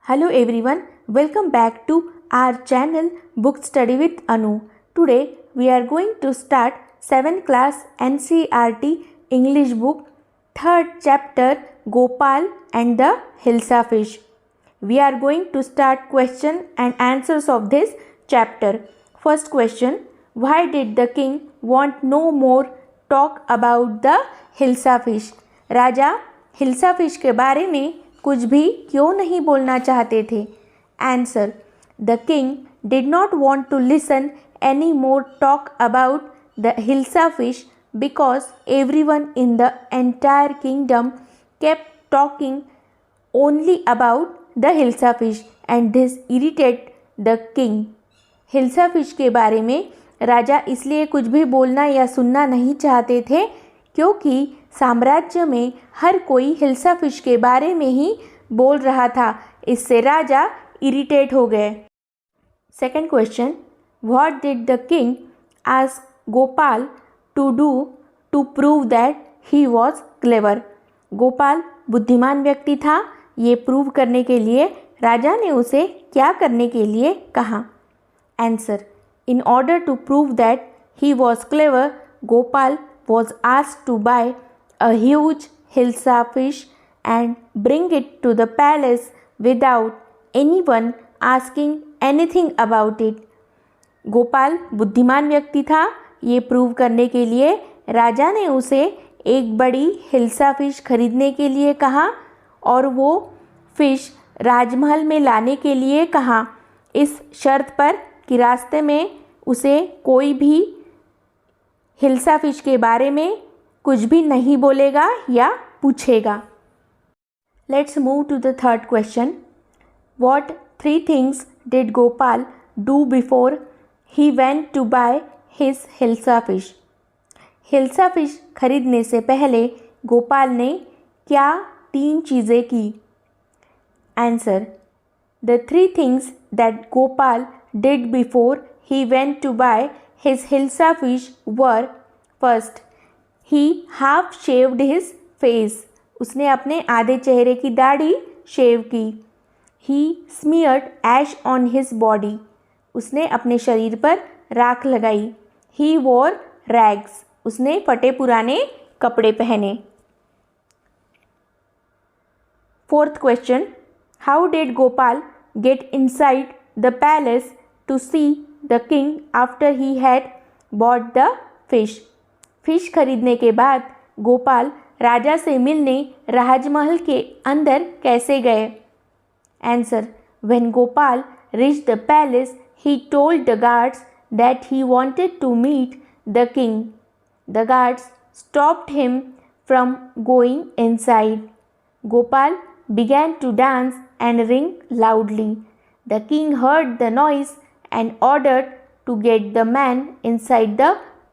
Hello everyone, welcome back to our channel Book Study with Anu. Today we are going to start 7th class NCERT English book 3rd chapter Gopal and the Hilsa fish. We are going to start question and answers of this chapter. First question, why did the king want no more talk about the Hilsa fish? Raja hilsa fish के बारे में कुछ भी क्यों नहीं बोलना चाहते थे? Answer, the king did not want to listen any more talk about the hilsa fish because everyone in the entire kingdom kept talking only about the hilsa fish and this irritate the king. Hilsa fish के बारे में राजा इसलिए कुछ भी बोलना या सुनना नहीं चाहते थे क्योंकि साम्राज्य में हर कोई हिल्सा फिश के बारे में ही बोल रहा था. इससे राजा इरिटेट हो गए. Second question, what did the king ask Gopal to do to prove that he was clever? Gopal बुद्धिमान व्यक्ति था, ये प्रूव करने के लिए राजा ने उसे क्या करने के लिए कहा? Answer, in order to prove that he was clever, Gopal was asked to buy a huge hilsa fish and bring it to the palace without anyone asking anything about it. Gopal बुद्धिमान व्यक्ति था, ये प्रूव करने के लिए राजा ने उसे एक बड़ी हिल्सा फिश खरीदने के लिए कहा और वो फिश राजमहल में लाने के लिए कहा, इस शर्त पर कि रास्ते में उसे कोई भी हिल्सा फिश के बारे में कुछ भी नहीं बोलेगा या पूछेगा. Let's move to the third question. What 3 things did Gopal do before he went to buy his hilsa fish? Hilsa fish खरीदने से पहले गोपाल ने क्या 3 चीज़ें की? Answer, the 3 things that Gopal did before he went to buy his hilsa fish were, first, he half shaved his face. उसने अपने आधे चेहरे की दाढ़ी शेव की. He smeared ash on his body. उसने अपने शरीर पर राख लगाई. He wore rags. उसने फटे पुराने कपड़े पहने. Fourth question, how did Gopal get inside the palace to see the king after he had bought the fish? Fish खरीदने के बाद गोपाल राजा से मिलने राजमहल के अंदर कैसे गए? Answer, when Gopal reached the palace, he told the guards that he wanted to meet the king. The guards stopped him from going inside. Gopal began to dance and ring loudly. The king heard the noise and ordered to get the man inside the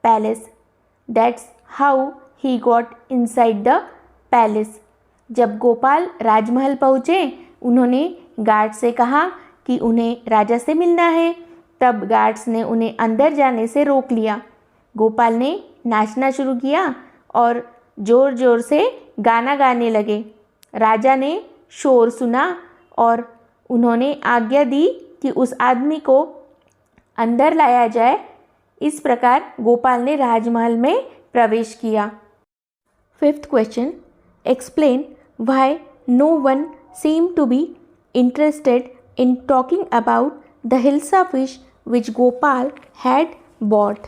palace. That's how he got inside the palace. जब गोपाल राजमहल पहुँचे, उन्होंने guard से कहा कि उन्हें राजा से मिलना है. तब गार्ड्स ने उन्हें अंदर जाने से रोक लिया. गोपाल ने नाचना शुरू किया और ज़ोर ज़ोर से गाना गाने लगे. राजा ने शोर सुना और उन्होंने आज्ञा दी कि उस आदमी को अंदर लाया जाए. इस प्रकार गोपाल ने राजमहल में प्रवेश किया. Fifth question, explain why no one seem to be interested in talking about the hilsa fish which Gopal had bought?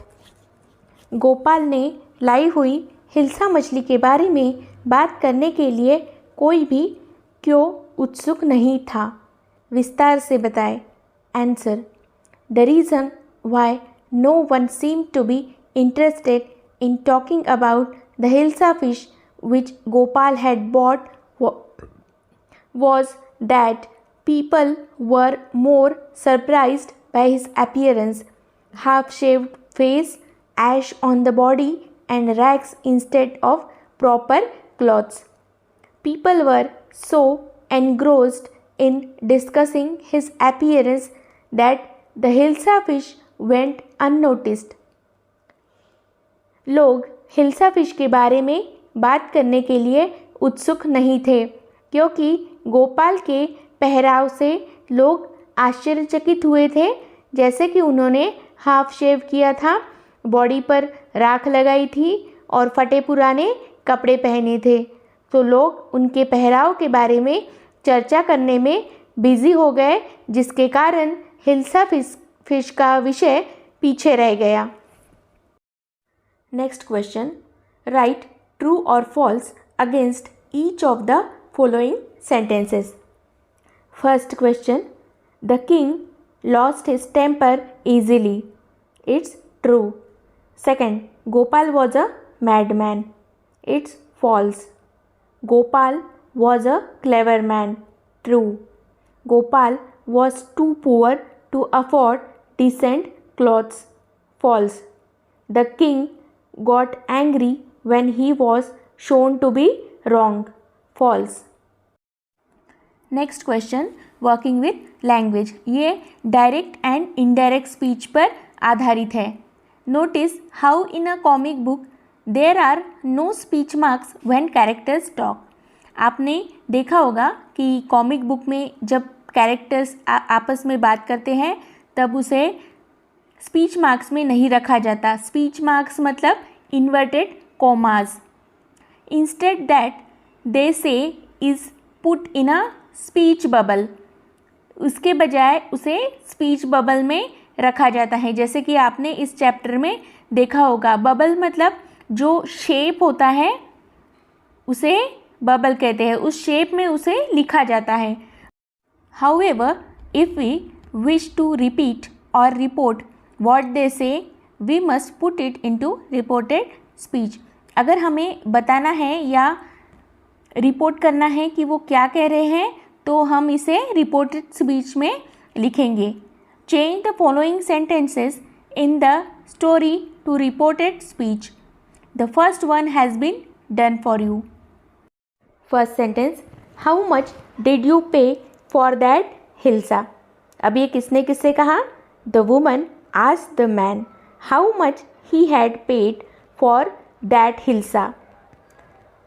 Gopal ने लाई हुई हिल्सा मछली के बारे में बात करने के लिए कोई भी क्यों उत्सुक नहीं था? विस्तार से बताएं. Answer, the reason why no one seemed to be interested in talking about the hilsa fish which Gopal had bought was that people were more surprised by his appearance, half-shaved face, ash on the body and rags instead of proper clothes. People were so engrossed in discussing his appearance that the hilsa fish went unnoticed. लोग hilsa fish के बारे में बात करने के लिए उत्सुक नहीं थे क्योंकि गोपाल के पहराव से लोग आश्चर्यचकित हुए थे, जैसे कि उन्होंने हाफ शेव किया था, बॉडी पर राख लगाई थी और फटे पुराने कपड़े पहने थे। तो लोग उनके पहराव के बारे में चर्चा करने में बिजी हो गए, जिसके कारण हिल्सा फिश का विषय पीछे रह गया। Next question, write true or false against each of the following sentences. First question, the king lost his temper easily. It's true. Second, Gopal was a madman. It's false. Gopal was a clever man. True. Gopal was too poor to afford decent clothes. False. The king got angry when he was shown to be wrong. False. Next question, working with language. ये direct and indirect speech पर आधारित है। Notice how in a comic book there are no speech marks when characters talk. आपने देखा होगा कि comic book में जब कैरेक्टर्स आपस में बात करते हैं तब उसे स्पीच मार्क्स में नहीं रखा जाता। स्पीच मार्क्स मतलब inverted commas. Instead that they say is put in a speech bubble. उसके बजाय उसे स्पीच बबल में रखा जाता है, जैसे कि आपने इस चैप्टर में देखा होगा। बबल मतलब जो शेप होता है उसे बबल कहते हैं, उस शेप में उसे लिखा जाता है। However if we wish to repeat or report what they say we must put it into reported speech. अगर हमें बताना है या रिपोर्ट करना है कि वो क्या कह रहे हैं तो हम इसे रिपोर्टेड स्पीच में लिखेंगे। Change the following sentences in the story to reported speech. The first one has been done for you. First sentence, how much did you pay for that hilsa. अब ये किसने किससे कहा? The woman asked the man how much he had paid for that hilsa.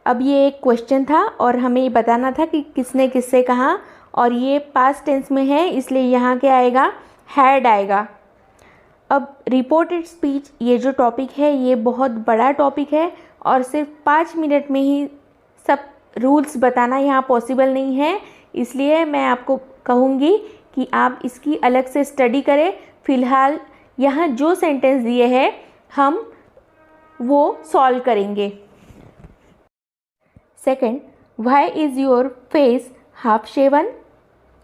अब ये एक question था और हमें ये बताना था कि किसने किससे कहा, और ये पास्ट टेंस में है इसलिए यहाँ क्या आएगा? हैड आएगा। अब रिपोर्टेड स्पीच ये जो टॉपिक है ये बहुत बड़ा टॉपिक है और सिर्फ 5 मिनट में ही सब रूल्स बताना यहाँ पॉसिबल नहीं है, इसलिए मैं आपको कहूँगी कि आप इसकी अलग से स्टडी करें। फ़िलहाल यहाँ जो सेंटेंस दिए हैं हम वो सॉल्व करेंगे। Second, why is your face half shaven.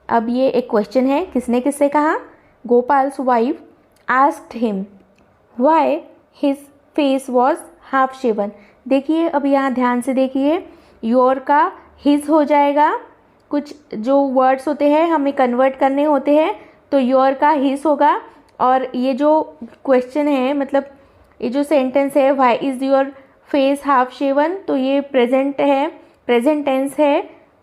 अब ये एक क्वेश्चन है, किसने किससे कहा? Gopal's wife asked him why his face was half shaven. देखिए अब यहाँ ध्यान से देखिए, योर का हिज हो जाएगा। कुछ जो वर्ड्स होते हैं हमें कन्वर्ट करने होते हैं तो योर का हिज होगा, और ये जो क्वेश्चन है मतलब ये जो सेंटेंस है why is your face half shaven, तो ये प्रेजेंट है, प्रेजेंट टेंस है,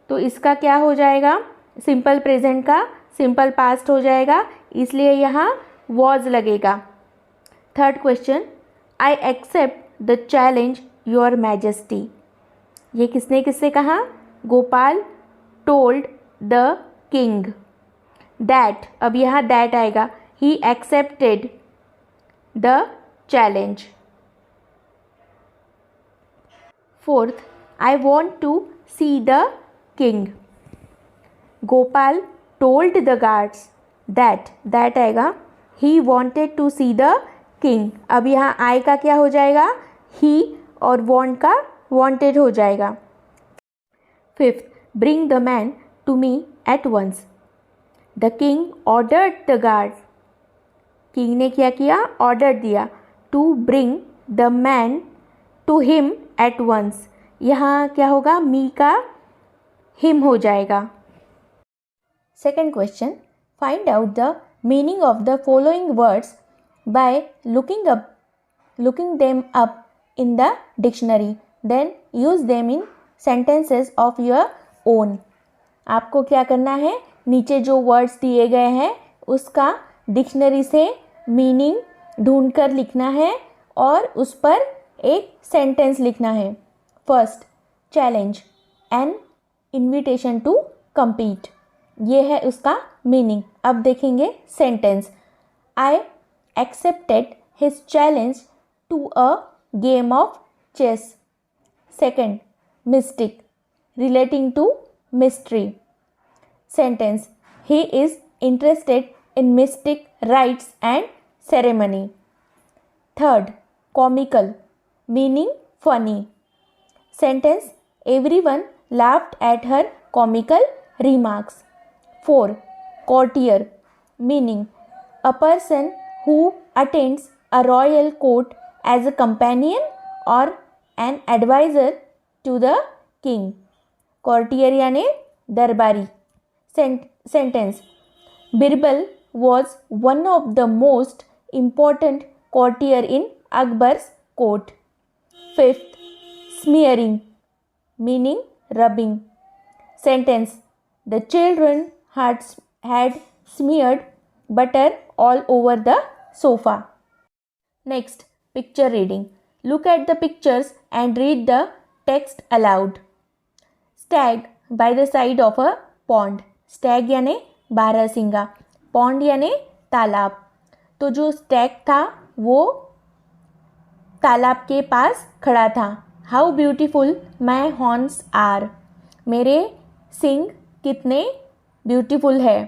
तो इसका क्या हो जाएगा? सिंपल प्रेजेंट का सिंपल पास्ट हो जाएगा, इसलिए यहाँ वॉज लगेगा। Third question, I accept the challenge your majesty. ये किसने किससे कहा? Gopal told the king that. अब यहाँ दैट आएगा, he accepted the challenge. Fourth, I want to see the king. Gopal told the guards that आएगा, he wanted to see the king. अब यहाँ I का क्या हो जाएगा? he, और want का wanted हो जाएगा। Fifth, bring the man to me at once. The king ordered the guards. King ने क्या किया? Order दिया to bring the man to him at once. यहाँ क्या होगा? मी का हिम हो जाएगा। Second question, find out the meaning of the following words by looking them up in the dictionary, then use them in sentences of your own. आपको क्या करना है? नीचे जो वर्ड्स दिए गए हैं उसका डिक्शनरी से मीनिंग ढूंढकर लिखना है और उस पर एक सेंटेंस लिखना है। First, challenge, an invitation to compete. ये है उसका मीनिंग। अब देखेंगे sentence. I accepted his challenge to a game of chess. Second, mystic, relating to mystery. Sentence. He is interested in mystic rites and ceremony. Third, comical, meaning funny. Sentence. Everyone laughed at her comical remarks. 4. Courtier, meaning a person who attends a royal court as a companion or an advisor to the king. Courtier यानी दरबारी। Sentence. Birbal was one of the most important courtier in Akbar's court. Fifth, smearing, meaning rubbing. Sentence. The children had smeared butter all over the sofa. Next, picture reading. Look at the pictures and read the text aloud. Stag by the side of a pond. Stag यानी बारहसिंगा, pond यानी तालाब। तो जो stag था वो तालाब के पास खड़ा था। How beautiful my horns are. मेरे सिंग कितने ब्यूटीफुल है।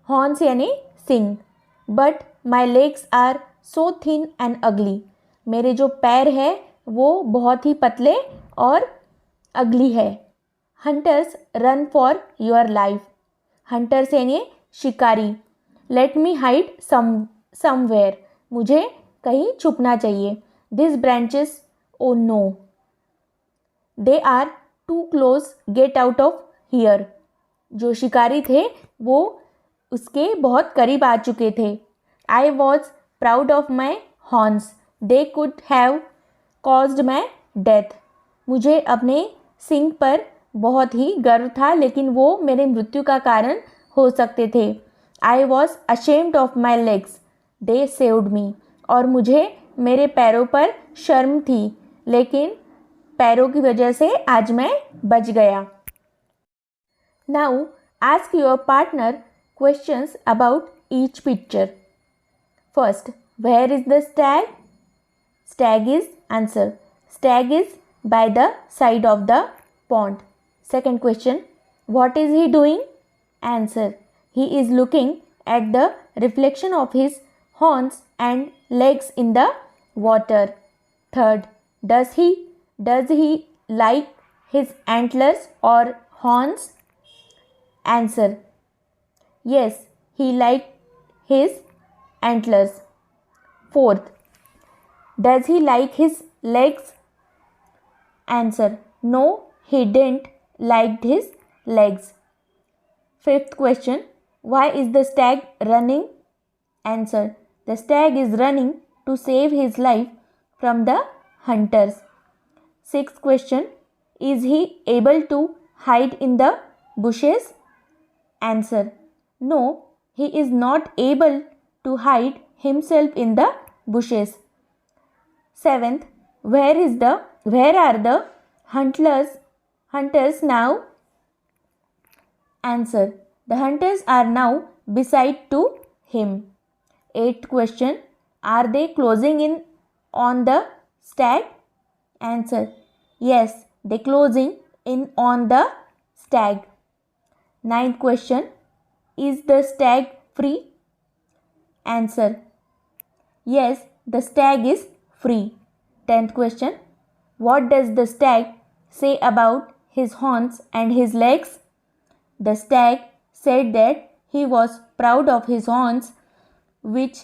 Horns यानी सिंग। But my legs are so thin and ugly. मेरे जो पैर है वो बहुत ही पतले और अगली है। Hunters run for your life. Hunters यानी शिकारी। लेट मी हाइड समवेयर, मुझे कहीं छुपना चाहिए। This branches, oh no, they are too close, get out of here. जो शिकारी थे वो उसके बहुत करीब आ चुके थे। I was proud of my horns, they could have caused my death. मुझे अपने सिंग पर बहुत ही गर्व था लेकिन वो मेरे मृत्यु का कारण हो सकते थे। I was ashamed of my legs, they saved me. और मुझे मेरे पैरों पर शर्म थी लेकिन पैरों की वजह से आज मैं बच गया। Now ask your partner questions about each picture. First, where is the stag? Stag is answer. Stag is by the side of the pond. Second question, what is he doing? Answer, he is looking at the reflection of his horns and legs in the water. Third, does he like his antlers or horns? Answer, yes, he liked his antlers. Fourth, does he like his legs? Answer, no, he didn't like his legs. Fifth question, why is the stag running? Answer, the stag is running to save his life from the hunters. Sixth question, is he able to hide in the bushes? Answer, no, he is not able to hide himself in the bushes. Seventh, where are the hunters now? Answer, the hunters are now beside to him. Eighth question, are they closing in on the stag? Answer, yes, they closing in on the stag. Ninth question, is the stag free? Answer, yes, the stag is free. 10th question, what does the stag say about his horns and his legs? The stag said that he was proud of his horns, which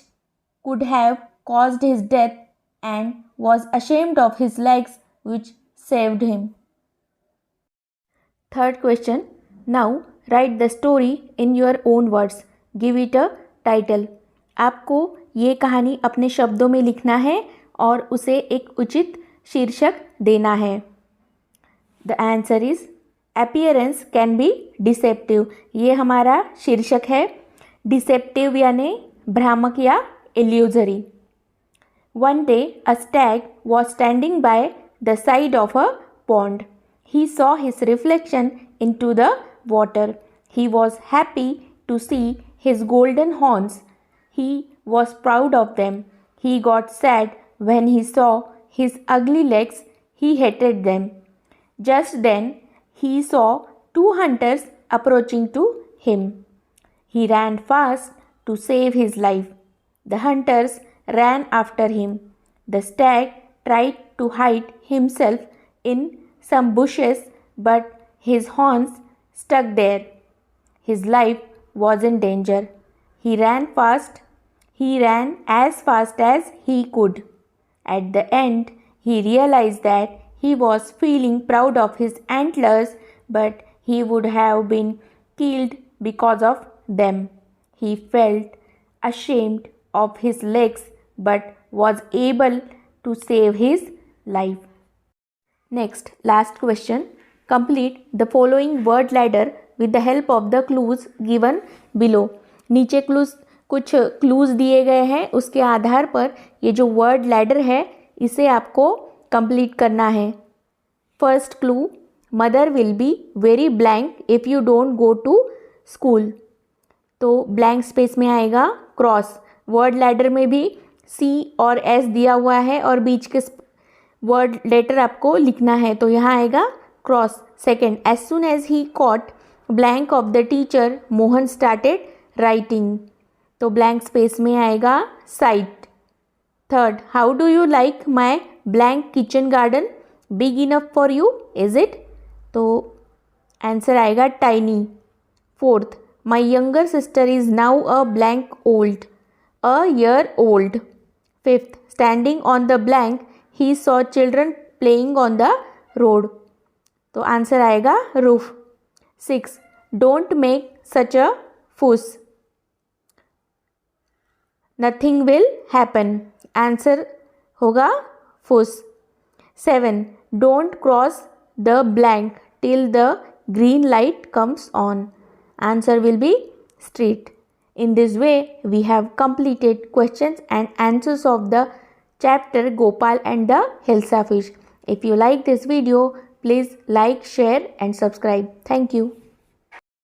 could have caused his death, and was ashamed of his legs, which saved him. Third question, now write the story in your own words. Give it a title. आपको ये कहानी अपने शब्दों में लिखना है और उसे एक उचित शीर्षक देना है। The answer is appearance can be deceptive. ये हमारा शीर्षक है। डिसेप्टिव यानी भ्रामक या illusory. One day a Stag was standing by the side of a pond. He saw his reflection into the water. He was happy to see his golden horns. He was proud of them. He got sad when he saw his ugly legs. He hated them. Just then he saw two hunters approaching to him. He ran fast to save his life. The hunters ran after him. The stag tried to hide himself in some bushes, but his horns stuck there. His life was in danger. He ran fast. He ran as fast as he could. At the end, he realized that he was feeling proud of his antlers, but he would have been killed because of them. He felt ashamed of his legs but was able to save his life. Next, last question. Complete the following word ladder with the help of the clues given below. नीचे कुछ clues दिए गए हैं, उसके आधार पर ये जो word ladder है इसे आपको कंप्लीट करना है. First clue, mother will be very blank if you don't go to school. तो ब्लैंक स्पेस में आएगा क्रॉस. वर्ड लैडर में भी सी और एस दिया हुआ है और बीच के वर्ड लेटर आपको लिखना है, तो यहाँ आएगा cross. Second, as soon as he caught blank of the teacher Mohan started writing. तो ब्लैंक स्पेस में आएगा sight. Third, how do you like my blank kitchen garden big enough for you is it. तो answer आएगा tiny. Fourth, my younger sister is now a blank old, a year old. Fifth, standing on the blank he saw children playing on the road. तो answer आएगा roof. Six, don't make such a fuss, nothing will happen. Answer होगा fuss. Seven, don't cross the blank till the green light comes on. Answer will be street. In this way, we have completed questions and answers of the chapter Gopal and the Hilsa fish. If you like this video, please like, share and subscribe. Thank you.